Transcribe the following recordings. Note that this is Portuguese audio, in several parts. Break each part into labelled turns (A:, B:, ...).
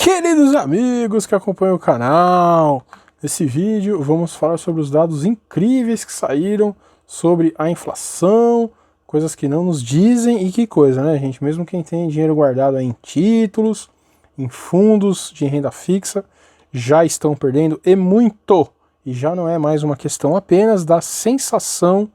A: Queridos amigos que acompanham o canal, nesse vídeo vamos falar sobre os dados incríveis que saíram sobre a inflação, coisas que não nos dizem e que coisa, né, gente? Mesmo quem tem dinheiro guardado aí em títulos, em fundos de renda fixa, já estão perdendo e muito. E já não é mais uma questão apenas da sensação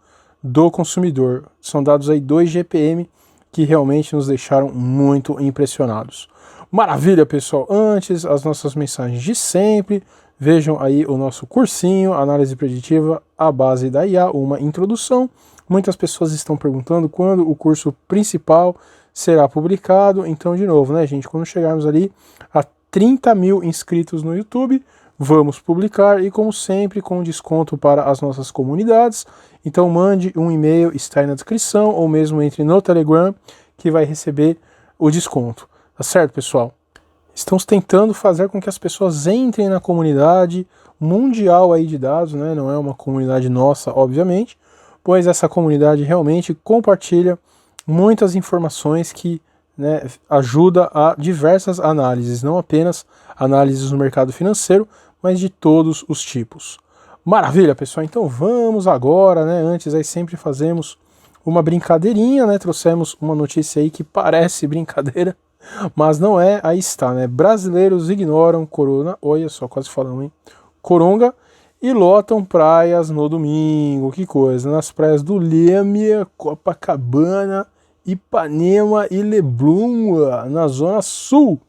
A: do consumidor. São dados aí do IGPM que realmente nos deixaram muito impressionados. Maravilha, pessoal! Antes, as nossas mensagens de sempre. Vejam aí o nosso cursinho, Análise Preditiva, a base da IA, uma introdução. Muitas pessoas estão perguntando quando o curso principal será publicado. Então, de novo, né, gente, quando chegarmos ali a 30 mil inscritos no YouTube, vamos publicar e, como sempre, com desconto para as nossas comunidades. Então, mande um e-mail, está aí na descrição, ou mesmo entre no Telegram, que vai receber o desconto. Tá certo, pessoal? Estamos tentando fazer com que as pessoas entrem na comunidade mundial aí de dados, né? Não é uma comunidade nossa, obviamente, pois essa comunidade realmente compartilha muitas informações que, né, ajuda a diversas análises, não apenas análises no mercado financeiro, mas de todos os tipos. Maravilha, pessoal! Então vamos agora, né? Antes aí sempre fazemos uma brincadeirinha, né? Trouxemos uma notícia aí que parece brincadeira, mas não é. Aí está, né? Brasileiros ignoram corona, olha só, quase falamos, hein? Coronga, e lotam praias no domingo. Que coisa, nas praias do Lêmia, Copacabana, Ipanema e Leblon, na zona sul,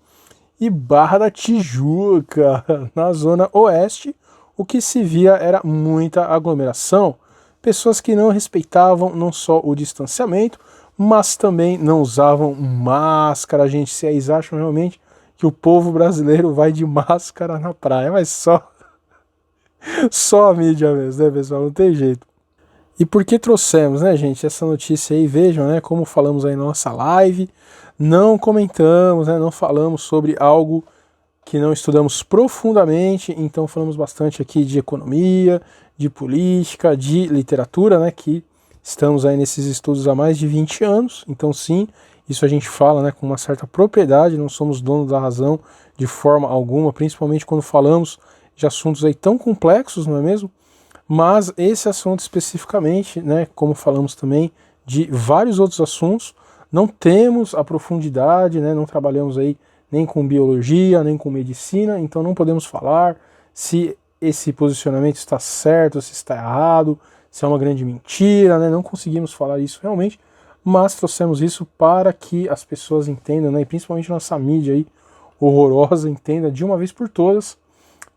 A: e Barra da Tijuca, na zona oeste. O que se via era muita aglomeração, pessoas que não respeitavam não só o distanciamento, mas também não usavam máscara. Gente, vocês acham realmente que o povo brasileiro vai de máscara na praia? Mas só a mídia mesmo, né, pessoal? Não tem jeito. E por que trouxemos, né, gente, essa notícia aí? Vejam, né, como falamos aí na nossa live, não comentamos, né, não falamos sobre algo que não estudamos profundamente, então falamos bastante aqui de economia, de política, de literatura, né, que estamos aí nesses estudos há mais de 20 anos, então sim, isso a gente fala, né, com uma certa propriedade, não somos donos da razão de forma alguma, principalmente quando falamos de assuntos aí tão complexos, não é mesmo? Mas esse assunto especificamente, né, como falamos também de vários outros assuntos, não temos a profundidade, né, não trabalhamos aí nem com biologia, nem com medicina, então não podemos falar se esse posicionamento está certo, se está errado, se é uma grande mentira, né? Não conseguimos falar isso realmente, mas trouxemos isso para que as pessoas entendam, né? E principalmente nossa mídia aí horrorosa entenda de uma vez por todas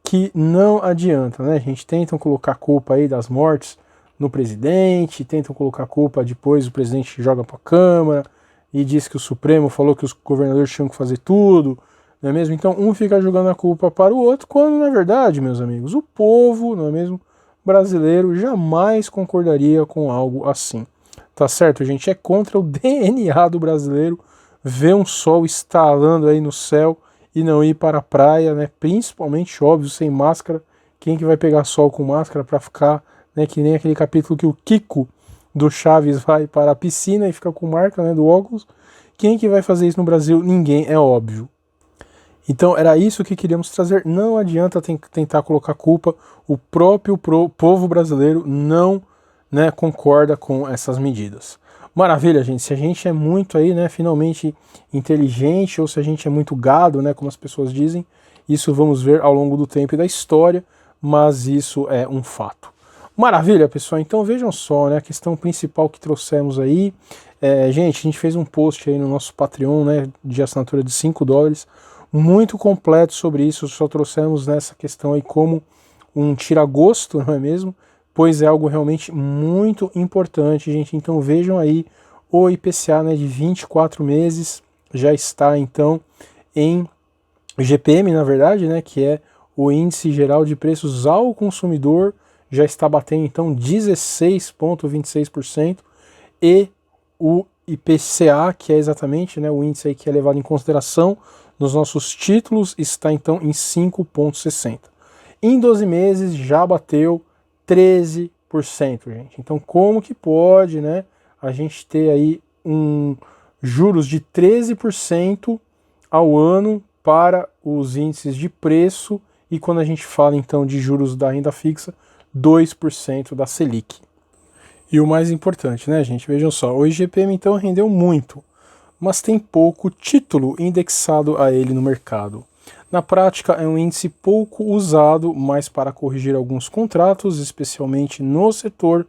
A: que não adianta, né? A gente tenta colocar a culpa aí das mortes no presidente, tentam colocar a culpa depois, o presidente joga para a Câmara e diz que o Supremo falou que os governadores tinham que fazer tudo, não é mesmo? Então um fica jogando a culpa para o outro, quando na verdade, meus amigos, o povo, não é mesmo, brasileiro jamais concordaria com algo assim. Tá certo, gente? É contra o DNA do brasileiro ver um sol estalando aí no céu e não ir para a praia, né? Principalmente, óbvio, sem máscara. Quem que vai pegar sol com máscara para ficar, né? Que nem aquele capítulo que o Kiko do Chaves vai para a piscina e fica com marca, né, do óculos. Quem que vai fazer isso no Brasil? Ninguém, é óbvio. Então era isso que queríamos trazer. Não adianta tentar colocar culpa. O próprio povo brasileiro não, né, concorda com essas medidas. Maravilha, gente. Se a gente é muito aí, né, finalmente inteligente, ou se a gente é muito gado, né, como as pessoas dizem, isso vamos ver ao longo do tempo e da história, mas isso é um fato. Maravilha, pessoal. Então vejam só, né, a questão principal que trouxemos aí. Gente, a gente fez um post aí no nosso Patreon, né, de assinatura de $5, muito completo sobre isso. Só trouxemos nessa questão aí como um tira-gosto, não é mesmo? Pois é algo realmente muito importante, gente. Então vejam aí o IPCA, né, de 24 meses já está então em GPM, na verdade, né, que é o Índice Geral de Preços ao Consumidor, já está batendo então 16,26%, e o IPCA, que é exatamente, né, o índice aí que é levado em consideração nos nossos títulos, está então em 5,60%. Em 12 meses já bateu 13%, gente. Então como que pode, né, a gente ter aí juros de 13% ao ano para os índices de preço e quando a gente fala então de juros da renda fixa, 2% da Selic. E o mais importante, né, gente? Vejam só, o IGPM então rendeu muito, mas tem pouco título indexado a ele no mercado. Na prática, é um índice pouco usado, mas para corrigir alguns contratos, especialmente no setor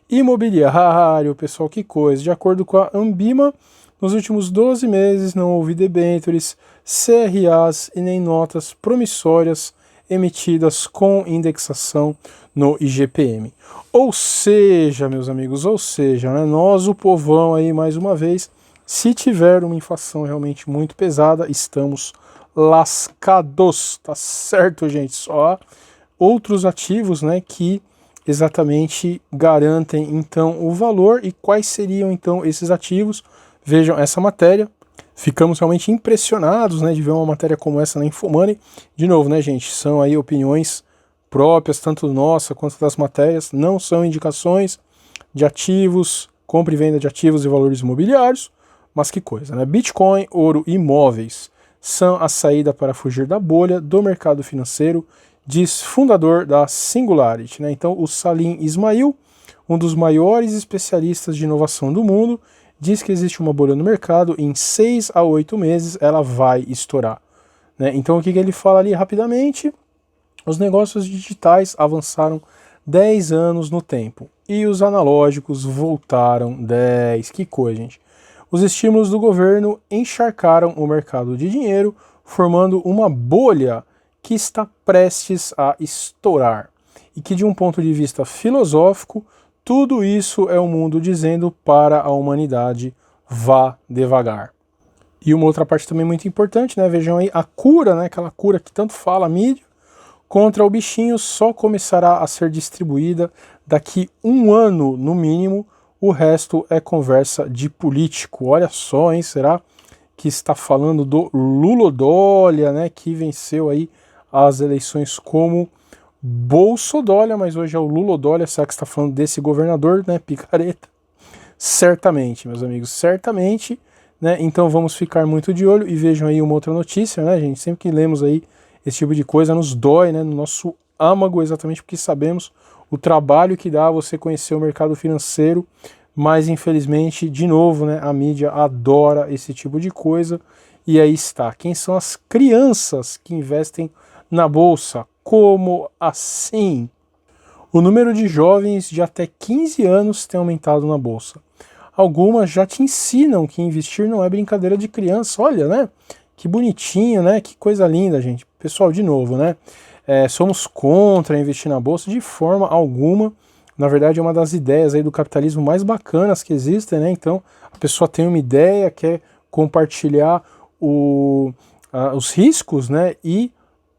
A: imobiliário. Pessoal, que coisa! De acordo com a Ambima, nos últimos 12 meses não houve debêntures, CRAs e nem notas promissórias emitidas com indexação no IGPM. Ou seja, meus amigos, né, nós, o povão aí, mais uma vez, se tiver uma inflação realmente muito pesada, estamos lascados, tá certo, gente? Só outros ativos, né, que exatamente garantem então o valor. E quais seriam então esses ativos? Vejam essa matéria. Ficamos realmente impressionados, né, de ver uma matéria como essa na Infomoney. De novo, né, gente, são aí opiniões próprias, tanto nossa quanto das matérias, não são indicações de ativos, compra e venda de ativos e valores imobiliários, mas que coisa, né? Bitcoin, ouro e imóveis são a saída para fugir da bolha do mercado financeiro, diz fundador da Singularity, né? Então, o Salim Ismail, um dos maiores especialistas de inovação do mundo, diz que existe uma bolha no mercado e em 6 a 8 meses ela vai estourar, né? Então, o que ele fala ali rapidamente? Os negócios digitais avançaram 10 anos no tempo e os analógicos voltaram 10. Que coisa, gente. Os estímulos do governo encharcaram o mercado de dinheiro, formando uma bolha que está prestes a estourar. E que, de um ponto de vista filosófico, tudo isso é o mundo dizendo para a humanidade: vá devagar. E uma outra parte também muito importante, né? Vejam aí a cura, né? Aquela cura que tanto fala a mídia, contra o bichinho só começará a ser distribuída daqui 1 ano, no mínimo. O resto é conversa de político. Olha só, hein? Será que está falando do Lulodólia, né? Que venceu aí as eleições como Bolsodólia, mas hoje é o Lulodólia. Será que está falando desse governador, né? Picareta. Certamente, meus amigos, certamente, né? Então vamos ficar muito de olho e vejam aí uma outra notícia, né, gente? Sempre que lemos aí esse tipo de coisa nos dói, né, no nosso âmago, exatamente porque sabemos o trabalho que dá você conhecer o mercado financeiro, mas infelizmente, de novo, né, a mídia adora esse tipo de coisa. E aí está, quem são as crianças que investem na bolsa? Como assim? O número de jovens de até 15 anos tem aumentado na bolsa. Algumas já te ensinam que investir não é brincadeira de criança. Olha, né? Que bonitinho, né? Que coisa linda, gente. Pessoal, de novo, né? Somos contra investir na bolsa de forma alguma. Na verdade, é uma das ideias aí do capitalismo mais bacanas que existem, né? Então, a pessoa tem uma ideia, quer compartilhar os riscos, né? E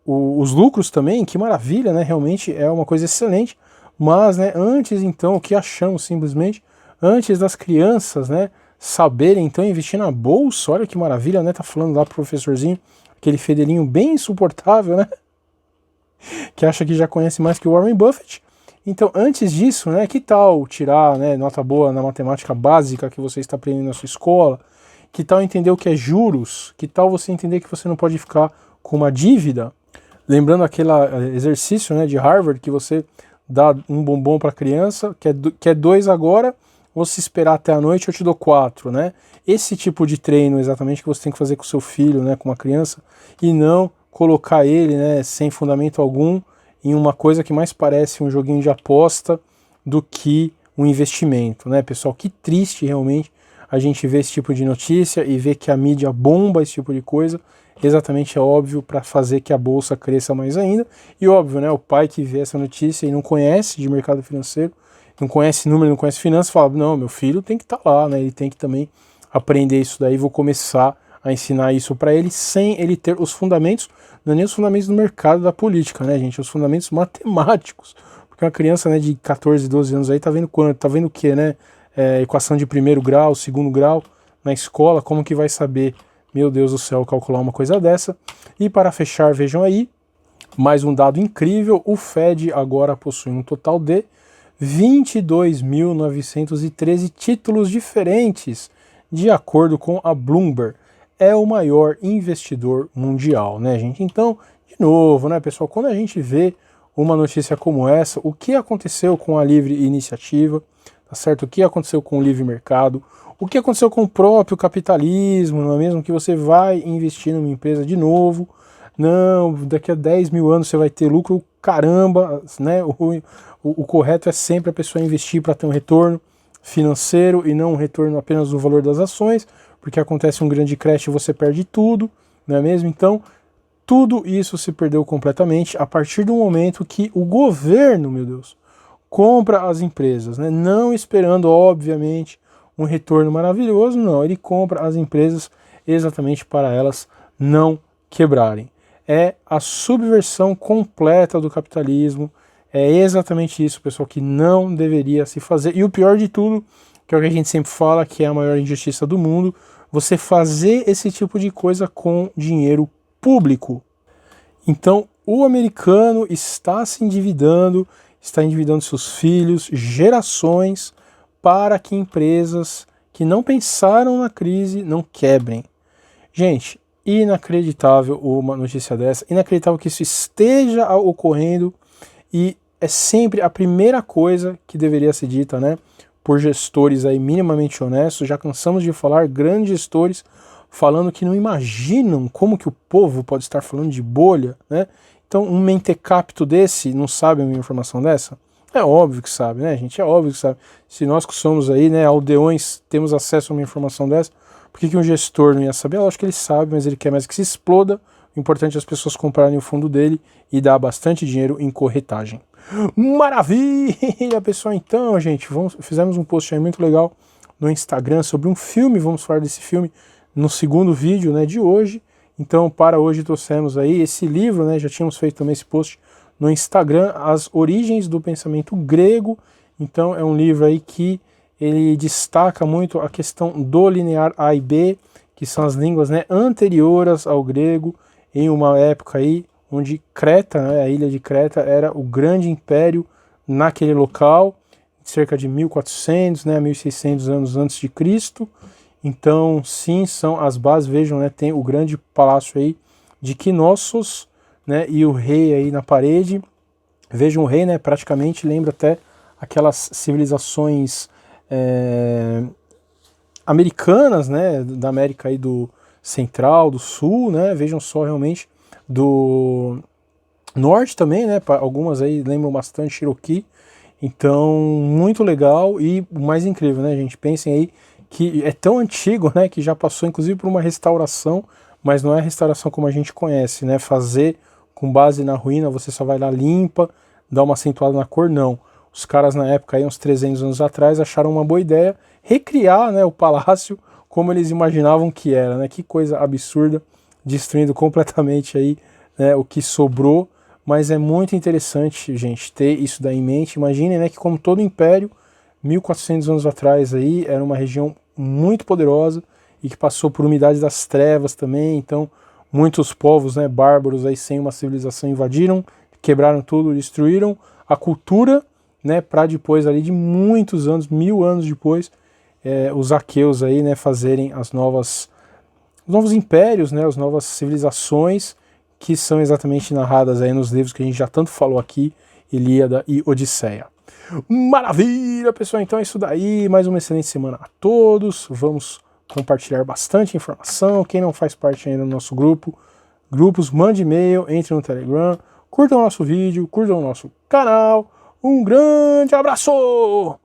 A: os lucros também. Que maravilha, né? Realmente é uma coisa excelente. Mas, né, antes, então, o que achamos simplesmente, antes das crianças, né, saberem, então, investir na bolsa, olha que maravilha, né? Tá falando lá pro professorzinho, aquele fedelinho bem insuportável, né? Que acha que já conhece mais que o Warren Buffett. Então, antes disso, né, que tal tirar, né, nota boa na matemática básica que você está aprendendo na sua escola? Que tal entender o que é juros? Que tal você entender que você não pode ficar com uma dívida? Lembrando aquele exercício, né, de Harvard, que você dá um bombom para a criança, quer 2 agora, ou se esperar até a noite eu te dou 4, né? Esse tipo de treino exatamente que você tem que fazer com o seu filho, né, com uma criança, e não colocar ele, né, sem fundamento algum em uma coisa que mais parece um joguinho de aposta do que um investimento, né, pessoal? Que triste realmente a gente ver esse tipo de notícia e ver que a mídia bomba esse tipo de coisa. Exatamente, é óbvio, para fazer que a bolsa cresça mais ainda. E óbvio, né, o pai que vê essa notícia e não conhece de mercado financeiro, não conhece número, não conhece finanças, fala: não, meu filho tem que estar lá, né, ele tem que também aprender isso daí, vou começar a ensinar isso para ele, sem ele ter os fundamentos, não é nem os fundamentos do mercado da política, né, gente, os fundamentos matemáticos. Porque uma criança, né, de 14, 12 anos aí tá vendo quanto? Tá vendo o quê, né? Equação de primeiro grau, segundo grau na escola, como que vai saber, meu Deus do céu, calcular uma coisa dessa? E para fechar, vejam aí, mais um dado incrível: o Fed agora possui um total de 22.913 títulos diferentes, de acordo com a Bloomberg. é o maior investidor mundial, né, gente? Então, de novo, né, pessoal, quando a gente vê uma notícia como essa, o que aconteceu com a livre iniciativa, tá certo? O que aconteceu com o livre mercado, o que aconteceu com o próprio capitalismo, não é mesmo? Que você vai investir numa empresa de novo, não, daqui a 10 mil anos você vai ter lucro, caramba, né? O correto é sempre a pessoa investir para ter um retorno financeiro e não um retorno apenas do valor das ações, porque acontece um grande crash e você perde tudo, não é mesmo? Então, tudo isso se perdeu completamente a partir do momento que o governo, meu Deus, compra as empresas, né? Não esperando, obviamente, um retorno maravilhoso, não. Ele compra as empresas exatamente para elas não quebrarem. É a subversão completa do capitalismo. É exatamente isso, pessoal, que não deveria se fazer. E o pior de tudo, que é o que a gente sempre fala, que é a maior injustiça do mundo, você fazer esse tipo de coisa com dinheiro público. Então, o americano está se endividando, está endividando seus filhos, gerações, para que empresas que não pensaram na crise não quebrem. Gente, inacreditável uma notícia dessa, inacreditável que isso esteja ocorrendo, e é sempre a primeira coisa que deveria ser dita, né, por gestores aí minimamente honestos. Já cansamos de falar, grandes gestores falando que não imaginam como que o povo pode estar falando de bolha, né? Então um mentecapto desse não sabe uma informação dessa? É óbvio que sabe, né, gente? É óbvio que sabe. Se nós que somos aí, né, aldeões, temos acesso a uma informação dessa, por que um gestor não ia saber? Eu acho que ele sabe, mas ele quer mais que se exploda. O importante é as pessoas comprarem o fundo dele e dar bastante dinheiro em corretagem. Maravilha, pessoal! Então, gente, fizemos um post aí muito legal no Instagram sobre um filme. Vamos falar desse filme no segundo vídeo, né, de hoje. Então, para hoje trouxemos aí esse livro, né, já tínhamos feito também esse post no Instagram, As Origens do Pensamento Grego. Então, é um livro aí que ele destaca muito a questão do linear A e B, que são as línguas, né, anteriores ao grego, em uma época aí onde Creta, né, a ilha de Creta, era o grande império naquele local, cerca de 1400, né, 1600 anos antes de Cristo. Então, sim, são as bases, vejam, né, tem o grande palácio aí de Knossos, né, e o rei aí na parede. Vejam o rei, né, praticamente lembra até aquelas civilizações americanas, né, da América aí do Central, do Sul, né, vejam só, realmente, do Norte também, né, algumas aí lembram bastante Cherokee. Então, muito legal. E o mais incrível, né, gente, pensem aí que é tão antigo, né, que já passou inclusive por uma restauração, mas não é a restauração como a gente conhece, né, fazer com base na ruína, você só vai lá, limpa, dá uma acentuada na cor, não. Os caras na época, aí, uns 300 anos atrás, acharam uma boa ideia recriar, né, o palácio como eles imaginavam que era, né, que coisa absurda, destruindo completamente aí, né, o que sobrou. Mas é muito interessante, gente, ter isso daí em mente. Imaginem, né, que como todo império, 1400 anos atrás aí, era uma região muito poderosa e que passou por umidade das trevas também. Então, muitos povos, né, bárbaros aí sem uma civilização invadiram, quebraram tudo, destruíram a cultura, né, para depois ali de muitos anos, 1000 anos depois, os aqueus aí, né, fazerem os novos impérios, né, as novas civilizações, que são exatamente narradas aí nos livros que a gente já tanto falou aqui, Ilíada e Odisseia. Maravilha, pessoal! Então é isso daí. Mais uma excelente semana a todos. Vamos compartilhar bastante informação. Quem não faz parte ainda do nosso grupos, mande e-mail, entre no Telegram, curtam o nosso vídeo, curtam o nosso canal. Um grande abraço!